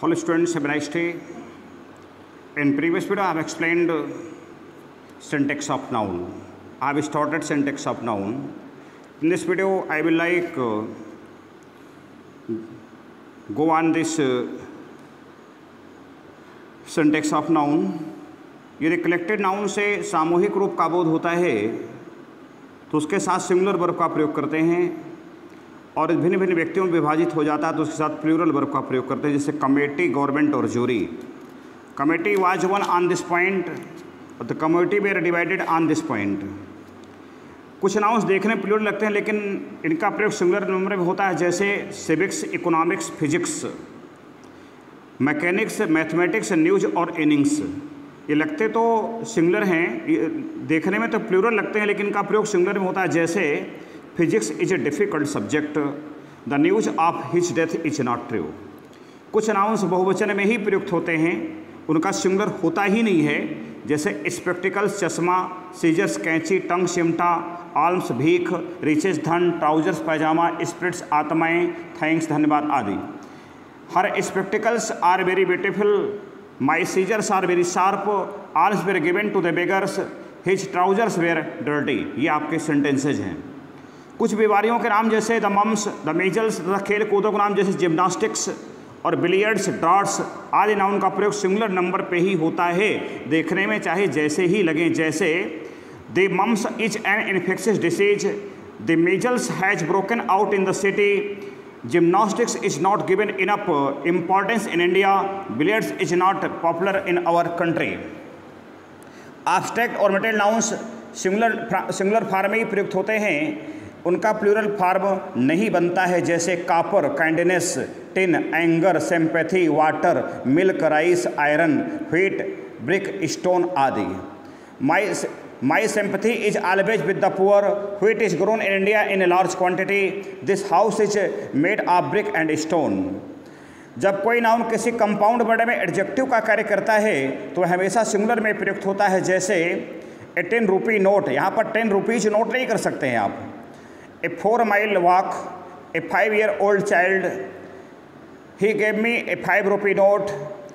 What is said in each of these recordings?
Hello students, have a nice day. In previous video I have explained syntax of noun. I have started syntax of noun. In this video I will go on this syntax of noun. यदि collected noun से सामूहिक रूप का बोध होता है तो उसके साथ सिंगुलर वर्ब का प्रयोग करते हैं, और भिन्न भिन्न व्यक्तियों में विभाजित हो जाता है तो उसके साथ प्लूरल वर्ब का प्रयोग करते हैं, जैसे कमेटी, गवर्नमेंट और jury. Committee was one on this point, the committee were divided on this point. कुछ नाउन्स देखने में प्लूरल लगते हैं लेकिन इनका प्रयोग सिंगुलर नंबर में होता है, जैसे civics, economics, physics, mechanics, mathematics, news और इनिंग्स. ये लगते तो सिंगुलर हैं, देखने में तो प्लूरल लगते हैं लेकिन इनका प्रयोग सिंगुलर में होता है, जैसे physics is a difficult subject, the news of his death is not true. कुछ नाउन्स बहुवचन में ही प्रयुक्त होते हैं, उनका सिंगुलर होता ही नहीं है, जैसे स्पेक्टिकल्स चश्मा, सीजर्स कैंची, टंग चिमटा, आल्म्स भीख, रिचेस धन, ट्राउजर्स पैजामा, स्पिरिट्स आत्माएं, थैंक्स धन्यवाद आदि. Her spectacles are very beautiful, my scissors are very sharp, alms were given to the beggars, his trousers were dirty. ये आपके सेंटेंसेज हैं. कुछ बीमारियों के नाम जैसे द मम्स, द मीजल्स तथा खेल कूदों के नाम जैसे जिम्नास्टिक्स और बिलियर्ड्स, डार्ट्स आदि नाउन का प्रयोग सिंगुलर नंबर पे ही होता है, देखने में चाहे जैसे ही लगें, जैसे the mumps is an infectious disease, the measles has broken out in the city, gymnastics is not given enough importance in India, billiards is not popular in our country. Abstract और मटेरियल नाउन्स सिंगुलर फॉर्म में ही प्रयुक्त होते हैं, उनका plural form नहीं बनता है, जैसे copper, kindness, tin, anger, sympathy, water, milk, rice, iron, wheat, brick, stone आदि. My sympathy is always with the poor, wheat is grown in India in a large quantity, this house is made of brick and stone. जब कोई noun किसी compound word में adjective का कार्य करता है तो हमेशा सिंगुलर में प्रयुक्त होता है, जैसे ए 10 रुपी नोट. यहाँ पर 10 रुपीज नोट नहीं कर सकते हैं आप. ए 4 mile walk, A 5-year-old child, he gave me a 5 rupee note.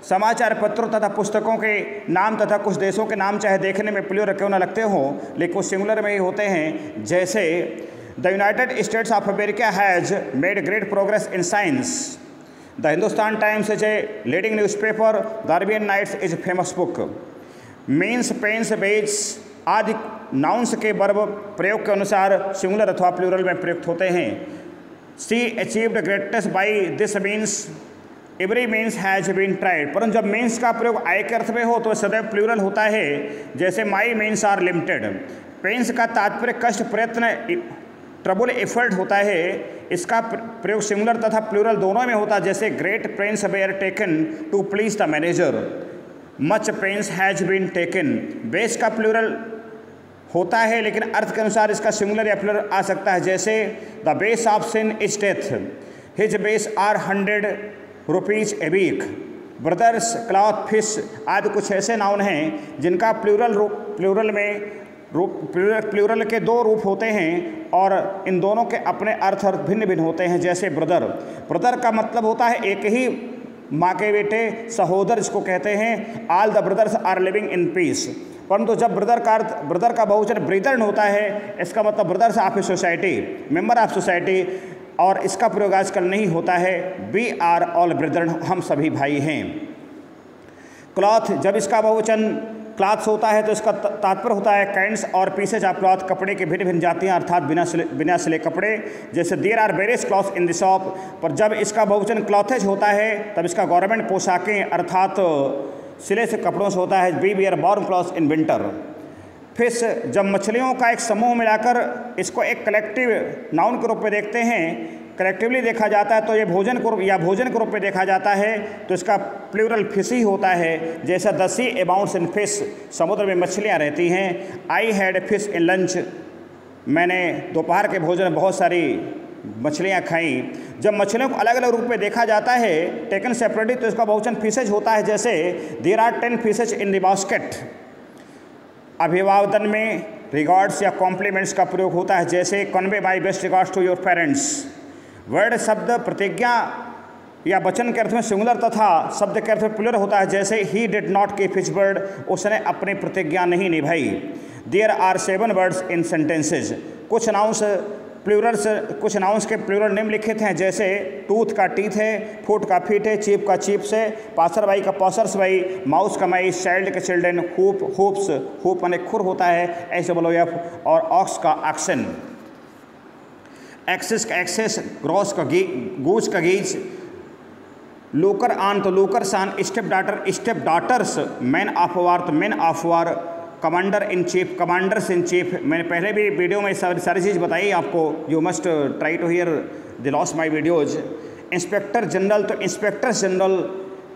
समाचार पत्रों तथा पुस्तकों के नाम तथा कुछ देशों के नाम चाहे देखने में प्लूरल क्यों न लगते हों लेकिन वो सिंगुलर में ही होते हैं, जैसे the United States of America has made great progress in science, the Hindustan Times is a leading newspaper, the Arabian Nights is a famous book. Means, pains, wages आदि नाउन्स के वर्ब प्रयोग के अनुसार सिंगुलर अथवा प्लूरल में प्रयुक्त होते हैं. She achieved greatness by this means, every means has been tried. परंतु जब मीन्स का प्रयोग आय के अर्थ में हो तो सदैव प्लूरल होता है, जैसे माई मीन्स आर लिमिटेड. पेन्स का तात्पर्य कष्ट, प्रयत्न, ट्रबल, एफर्ट होता है, इसका प्रयोग सिंगुलर तथा प्लूरल दोनों में होता है, जैसे great pains were taken to please the manager, much pains has been taken. Wages का प्लूरल होता है लेकिन अर्थ के अनुसार इसका सिंगुलर या प्लूरल आ सकता है, जैसे the wages of sin is death, his wages are 100 rupees a week, brothers, cloth, fish आदि कुछ ऐसे नाउन हैं जिनका प्लूरल के 2 रूप होते हैं और इन दोनों के अपने अर्थ भिन्न भिन्न होते हैं, जैसे ब्रदर का मतलब होता है एक ही माँ के बेटे, सहोदर जिसको कहते हैं. All the brothers are living in peace. परंतु जब ब्रदर का बहुवचन ब्रिदर्न होता है, इसका मतलब brothers of a society, member of society, और इसका प्रयोग आजकल नहीं होता है. वी आर ऑल ब्रदर्न, हम सभी भाई हैं. क्लॉथ, जब इसका बहुवचन क्लॉथ्स होता है तो इसका तात्पर्य होता है काइंड्स और पीसेज ऑफ क्लॉथ, कपड़े की भिन्न भिन्न जातियाँ अर्थात बिना सिले कपड़े, जैसे there are various cloths in the shop. पर जब इसका बहुवचन क्लॉथेज होता है तब इसका गवर्नमेंट पोशाकें अर्थात सिले से कपड़ों से होता है, we wear warm clothes in winter. Fish, जब मछलियों का एक समूह मिलाकर इसको एक कलेक्टिव नाउन के रूप में देखते हैं, कलेक्टिवली देखा जाता है तो ये भोजन के रूप में देखा जाता है तो इसका प्लूरल फिश ही होता है, जैसा the sea abounds in fish, समुद्र में मछलियाँ रहती हैं. I had fish in lunch, मैंने दोपहर के भोजन में बहुत सारी मछलियाँ खाई. जब मछलियों को अलग अलग रूप में देखा जाता है टेकन सेपरेटली तो इसका बहुवचन फिशेज होता है, जैसे there are 10 fishes in the basket. अभिवादन में रिगार्ड्स या कॉम्प्लीमेंट्स का प्रयोग होता है, जैसे convey my best regards to your parents. Word शब्द प्रतिज्ञा या वचन के अर्थ में सिंगुलर तथा शब्द के अर्थ में प्लूरल होता है, जैसे he did not keep his word, उसने अपनी प्रतिज्ञा नहीं निभाई। There are 7 words in sentences, कुछ नाउंस प्लूरल्स, कुछ नाउंस के प्लूरल निम्नलिखित हैं, जैसे टूथ का टीथ है, फुट का फीट है, चीप का चीप्स है, पासर बाई का पासर्स बाई, माउस का माइस, चाइल्ड के चिल्ड्रेन, हुप हुप्स, हुप माने खुर होता है SWF, और ऑक्स का ऑक्सन, एक्सेस का एक्सेस, ग्रॉस का गूज का गीज, लोकर आन तो लोकर सान, step daughters, man of war तो man of war, commander in chief, commanders in chief. मैंने पहले भी वीडियो में सारी चीज़ बताई आपको, you must try to hear the loss my videos. Inspector general तो इंस्पेक्टर जनरल,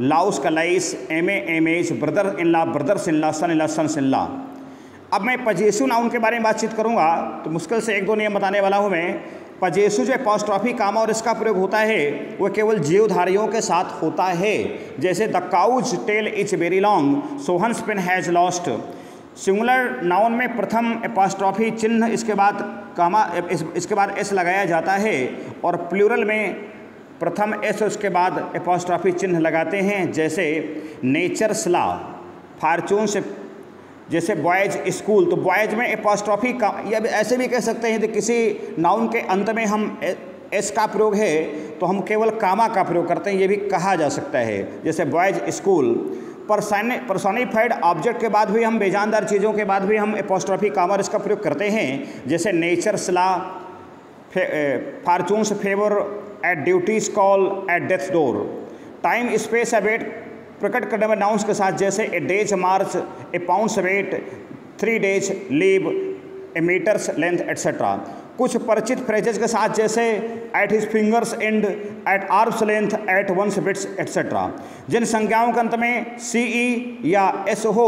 लाउस का लाइस, एमेज, brother in law, brothers in law, sons in law. अब मैं पजेसिव नाउन के बारे में बातचीत करूँगा, तो मुश्किल से 1-2 नियम बताने वाला हूँ मैं। पजेसिव जो अपॉस्ट्रॉफी कामा और इसका प्रयोग होता है वो केवल जीवधारियों के साथ होता है, जैसे the cow's tail is very long, Sohan's pen has lost. Singular noun में प्रथम अपॉस्ट्रॉफी चिन्ह, इसके बाद कामा, इसके बाद एस लगाया जाता है, और प्लूरल में प्रथम एस उसके बाद अपॉस्ट्रॉफी चिन्ह लगाते हैं, जैसे नेचर्स लॉ, फॉर्चून्स, जैसे बॉयज स्कूल, तो बॉयज में अपॉस्ट्रॉफी का, या ऐसे भी कह सकते हैं कि किसी नाउन के अंत में हम एस का प्रयोग है तो हम केवल कामा का प्रयोग करते हैं, ये भी कहा जा सकता है, जैसे बॉयज स्कूल। पर्सोनिफाइड ऑब्जेक्ट के बाद भी हम, बेजानदार चीज़ों के बाद भी हम अपॉस्ट्रॉफी कामा और इसका प्रयोग करते हैं, जैसे nature's law, fortune's favour, at duty's call, at death's door. Time space weight प्रकट करने में नाउंस के साथ, जैसे a day's march, a pound's weight, 3 days leave, a metre's length etcetera. कुछ परिचित फ्रेजेज के साथ, जैसे at his finger's end, at arm's length, at one's wits etcetera. जिन संज्ञाओं के अंत में CE या S हो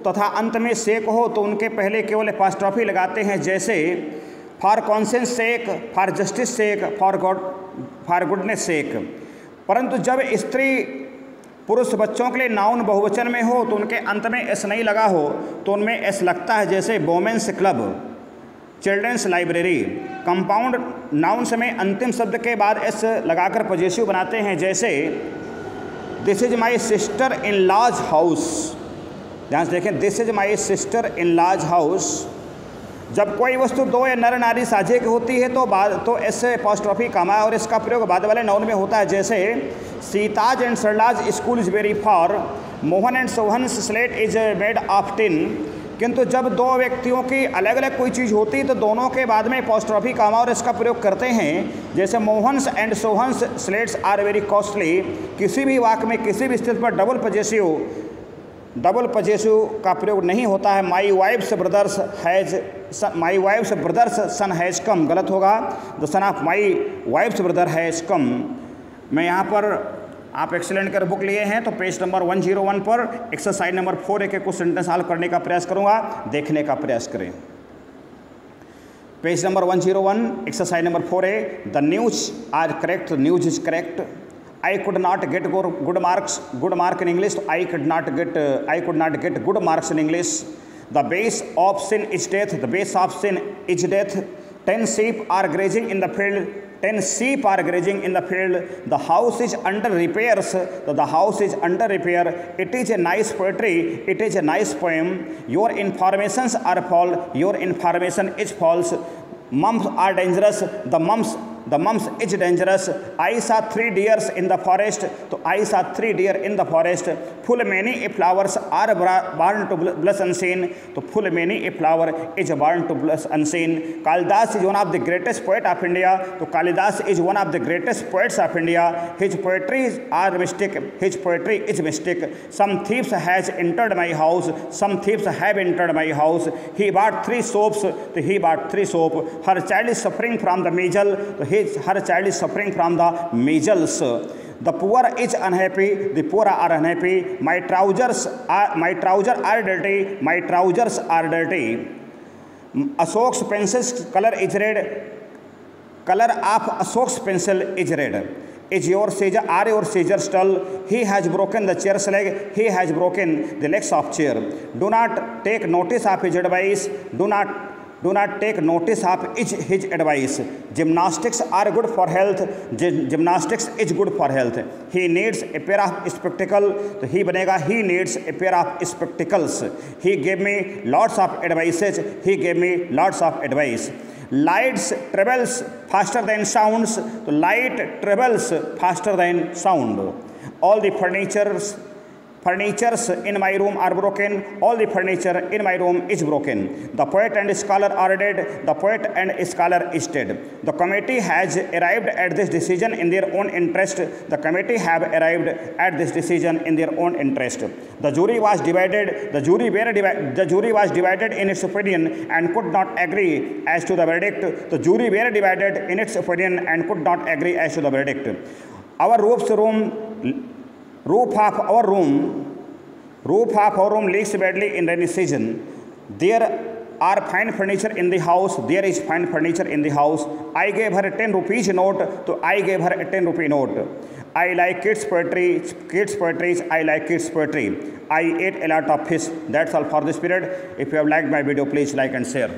तथा अंत में सेक हो तो उनके पहले केवल अपॉस्ट्रॉफी लगाते हैं, जैसे for conscience sake, for justice sake, for goodness sake. परंतु जब स्त्री पुरुष बच्चों के लिए नाउन बहुवचन में हो तो उनके अंत में S नहीं लगा हो तो उनमें S लगता है, जैसे women's club, children's library. Compound nouns में अंतिम शब्द के बाद एस लगाकर पॉजिटिव बनाते हैं, जैसे this is my sister in law's house. ध्यान से देखें, this is my sister in law's house. जब कोई वस्तु दो या नर नारी साझे की होती है तो एस अपॉस्ट्रॉफी कामा और इसका प्रयोग बाद वाले नाउन में होता है, जैसे Sita's and Sarla's school is very far, Mohan and Sohan's slate is made of tin. किंतु जब दो व्यक्तियों की अलग अलग कोई चीज़ होती है तो दोनों के बाद में अपॉस्ट्रॉफी कामा और इसका प्रयोग करते हैं, जैसे Mohan's and Sohan's slates are very costly. किसी भी वाक्य में किसी भी स्थिति पर डबल पॉजिटिव का प्रयोग नहीं होता है। My wife's brother's son has come, गलत होगा, the son of my wife's brother has come. मैं यहाँ पर, आप एक्सीलेंट कर बुक लिए हैं तो पेज नंबर 101 पर एक्सरसाइज नंबर 4 एक कुछ सेंटेंस हल करने का प्रयास करूँगा, देखने का प्रयास करें। पेज नंबर 101 एक्सरसाइज नंबर 4 है, the news are correct, news is correct. I could not get good mark in English. I could not get good marks in English. The base of sin is death. The base of sin is death. 10 sheep are grazing in the field. 10 sheep are grazing in the field. The house is under repairs. The house is under repair. It is a nice poetry. It is a nice poem. Your informations are false. Your information is false. Mumps are dangerous. The mumps is dangerous. I saw 3 deers in the forest. So I saw 3 deer in the forest. Full many flowers are born to blush unseen. So full many flower is born to blush unseen. Kalidas is one of the greatest poet of India. So Kalidas is one of the greatest poets of India. His poetries are mystic. His poetry is mystic. Some thieves has entered my house. Some thieves have entered my house. He bought 3 soaps. So he bought 3 soap. Her child is suffering from the measles. So her child is suffering from the measles. The poor is unhappy. The poor are unhappy. My trousers are dirty. My trousers are dirty. Ashok's pencil's color is red. Color of Ashok's pencil is red. Are your scissors dull? He has broken the chair's leg. He has broken the legs of chair. Do not take notice of his advice. do not take notice of his advice. Gymnastics are good for health. Gymnastics is good for health. He needs a pair of spectacles. तो he बनेगा he needs a pair of spectacles. He gave me lots of advices. He gave me lots of advice. Lights travels faster than sounds. तो light travels faster than sound. All the furnitures in my room are broken. All the furniture in my room is broken. The poet and scholar are dead. The poet and scholar is dead. The committee has arrived at this decision in their own interest. The committee have arrived at this decision in their own interest. The jury was divided. The jury was divided in its opinion and could not agree as to the verdict. The jury were divided in its opinion and could not agree as to the verdict. Roof of our room leaks badly in rainy season. There are fine furniture in the house. There is fine furniture in the house. I gave her a 10 rupees note. So I gave her a 10 rupee note. I like kids poetry. I like kids poetry. I ate a lot of fish. That's all for this period. If you have liked my video, please like and share.